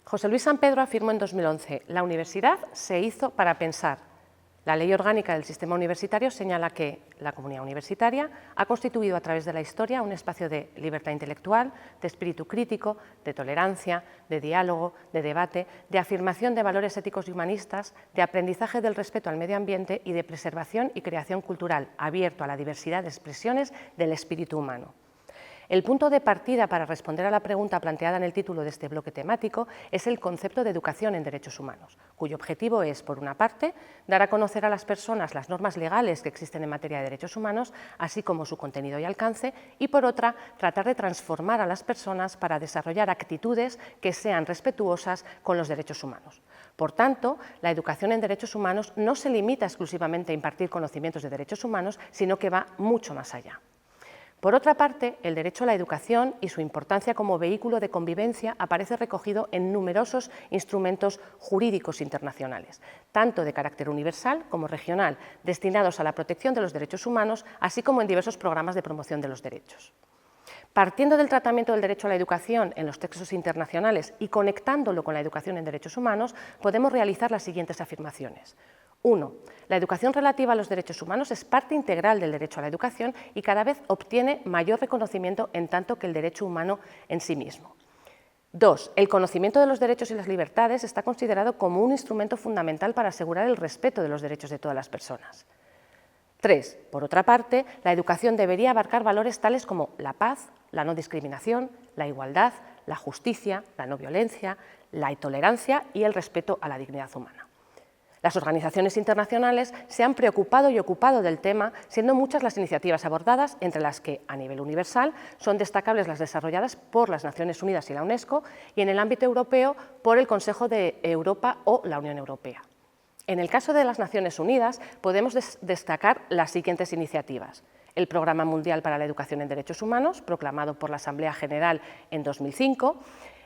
José Luis San Pedro afirmó en 2011: la universidad se hizo para pensar. La Ley Orgánica del Sistema Universitario señala que la comunidad universitaria ha constituido a través de la historia un espacio de libertad intelectual, de espíritu crítico, de tolerancia, de diálogo, de debate, de afirmación de valores éticos y humanistas, de aprendizaje del respeto al medio ambiente y de preservación y creación cultural, abierto a la diversidad de expresiones del espíritu humano. El punto de partida para responder a la pregunta planteada en el título de este bloque temático es el concepto de educación en derechos humanos, cuyo objetivo es, por una parte, dar a conocer a las personas las normas legales que existen en materia de derechos humanos, así como su contenido y alcance, y, por otra, tratar de transformar a las personas para desarrollar actitudes que sean respetuosas con los derechos humanos. Por tanto, la educación en derechos humanos no se limita exclusivamente a impartir conocimientos de derechos humanos, sino que va mucho más allá. Por otra parte, el derecho a la educación y su importancia como vehículo de convivencia aparece recogido en numerosos instrumentos jurídicos internacionales, tanto de carácter universal como regional, destinados a la protección de los derechos humanos, así como en diversos programas de promoción de los derechos. Partiendo del tratamiento del derecho a la educación en los textos internacionales y conectándolo con la educación en derechos humanos, podemos realizar las siguientes afirmaciones. 1. La educación relativa a los derechos humanos es parte integral del derecho a la educación y cada vez obtiene mayor reconocimiento en tanto que el derecho humano en sí mismo. 2. El conocimiento de los derechos y las libertades está considerado como un instrumento fundamental para asegurar el respeto de los derechos de todas las personas. 3. Por otra parte, la educación debería abarcar valores tales como la paz, la no discriminación, la igualdad, la justicia, la no violencia, la intolerancia y el respeto a la dignidad humana. Las organizaciones internacionales se han preocupado y ocupado del tema, siendo muchas las iniciativas abordadas, entre las que, a nivel universal, son destacables las desarrolladas por las Naciones Unidas y la UNESCO, y en el ámbito europeo por el Consejo de Europa o la Unión Europea. En el caso de las Naciones Unidas, podemos destacar las siguientes iniciativas: el Programa Mundial para la Educación en Derechos Humanos, proclamado por la Asamblea General en 2005,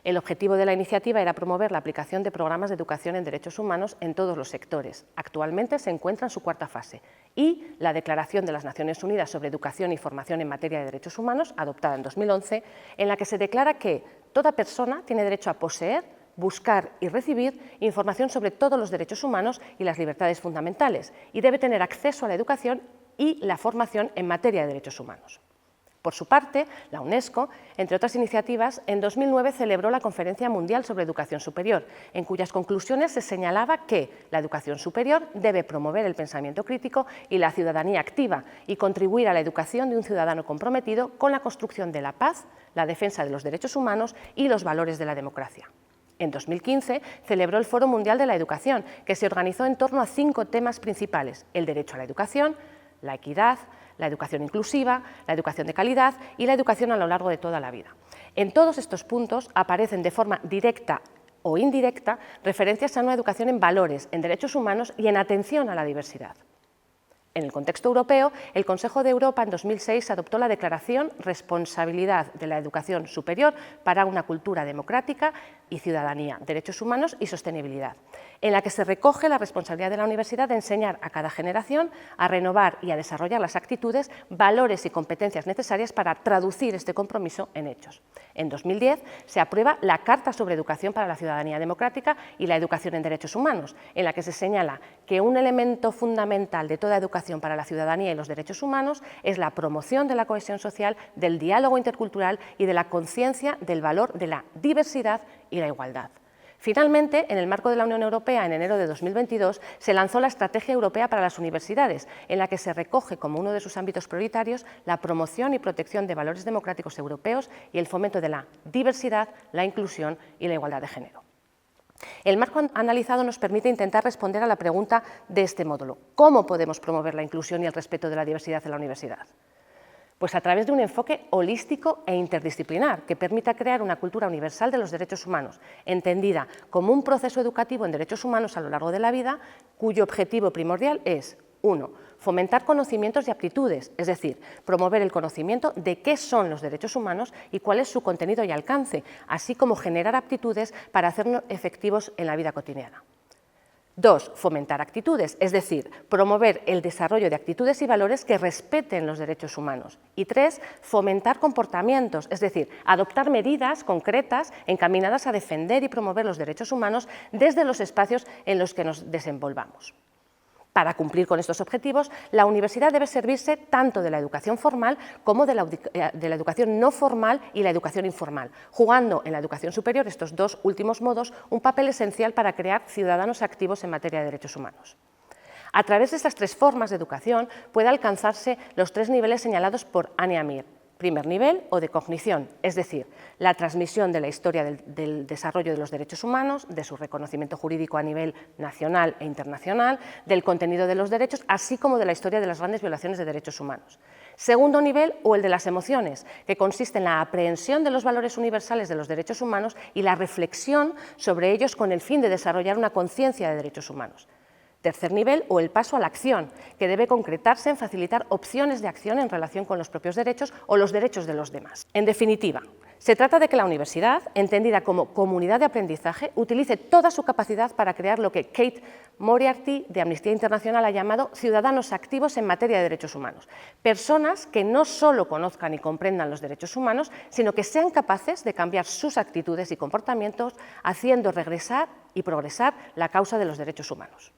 el objetivo de la iniciativa era promover la aplicación de programas de educación en derechos humanos en todos los sectores. Actualmente se encuentra en su cuarta fase. Y la Declaración de las Naciones Unidas sobre Educación y Formación en Materia de Derechos Humanos, adoptada en 2011, en la que se declara que toda persona tiene derecho a poseer, buscar y recibir información sobre todos los derechos humanos y las libertades fundamentales, y debe tener acceso a la educación y la formación en materia de derechos humanos. Por su parte, la UNESCO, entre otras iniciativas, en 2009 celebró la Conferencia Mundial sobre Educación Superior, en cuyas conclusiones se señalaba que la educación superior debe promover el pensamiento crítico y la ciudadanía activa y contribuir a la educación de un ciudadano comprometido con la construcción de la paz, la defensa de los derechos humanos y los valores de la democracia. En 2015 celebró el Foro Mundial de la Educación, que se organizó en torno a 5 temas principales: el derecho a la educación, la equidad, la educación inclusiva, la educación de calidad y la educación a lo largo de toda la vida. En todos estos puntos aparecen de forma directa o indirecta referencias a una educación en valores, en derechos humanos y en atención a la diversidad. En el contexto europeo, el Consejo de Europa en 2006 adoptó la Declaración Responsabilidad de la Educación Superior para una cultura democrática y ciudadanía, derechos humanos y sostenibilidad, en la que se recoge la responsabilidad de la universidad de enseñar a cada generación a renovar y a desarrollar las actitudes, valores y competencias necesarias para traducir este compromiso en hechos. En 2010 se aprueba la Carta sobre Educación para la Ciudadanía Democrática y la Educación en Derechos Humanos, en la que se señala que un elemento fundamental de toda educación para la ciudadanía y los derechos humanos es la promoción de la cohesión social, del diálogo intercultural y de la conciencia del valor de la diversidad y la igualdad. Finalmente, en el marco de la Unión Europea, en enero de 2022, se lanzó la Estrategia Europea para las Universidades, en la que se recoge como uno de sus ámbitos prioritarios la promoción y protección de valores democráticos europeos y el fomento de la diversidad, la inclusión y la igualdad de género. El marco analizado nos permite intentar responder a la pregunta de este módulo: ¿cómo podemos promover la inclusión y el respeto de la diversidad en la universidad? Pues a través de un enfoque holístico e interdisciplinar que permita crear una cultura universal de los derechos humanos, entendida como un proceso educativo en derechos humanos a lo largo de la vida, cuyo objetivo primordial es: 1. Fomentar conocimientos y aptitudes, es decir, promover el conocimiento de qué son los derechos humanos y cuál es su contenido y alcance, así como generar aptitudes para hacerlos efectivos en la vida cotidiana. 2. Fomentar actitudes, es decir, promover el desarrollo de actitudes y valores que respeten los derechos humanos. Y 3. Fomentar comportamientos, es decir, adoptar medidas concretas encaminadas a defender y promover los derechos humanos desde los espacios en los que nos desenvolvamos. Para cumplir con estos objetivos, la universidad debe servirse tanto de la educación formal como de la educación no formal y la educación informal, jugando en la educación superior, estos dos últimos modos, un papel esencial para crear ciudadanos activos en materia de derechos humanos. A través de estas tres formas de educación puede alcanzarse los tres niveles señalados por Anne Amir. Primer nivel, o de cognición, es decir, la transmisión de la historia del desarrollo de los derechos humanos, de su reconocimiento jurídico a nivel nacional e internacional, del contenido de los derechos, así como de la historia de las grandes violaciones de derechos humanos. Segundo nivel, o el de las emociones, que consiste en la aprehensión de los valores universales de los derechos humanos y la reflexión sobre ellos con el fin de desarrollar una conciencia de derechos humanos. Tercer nivel, o el paso a la acción, que debe concretarse en facilitar opciones de acción en relación con los propios derechos o los derechos de los demás. En definitiva, se trata de que la universidad, entendida como comunidad de aprendizaje, utilice toda su capacidad para crear lo que Kate Moriarty, de Amnistía Internacional, ha llamado ciudadanos activos en materia de derechos humanos. Personas que no solo conozcan y comprendan los derechos humanos, sino que sean capaces de cambiar sus actitudes y comportamientos, haciendo regresar y progresar la causa de los derechos humanos.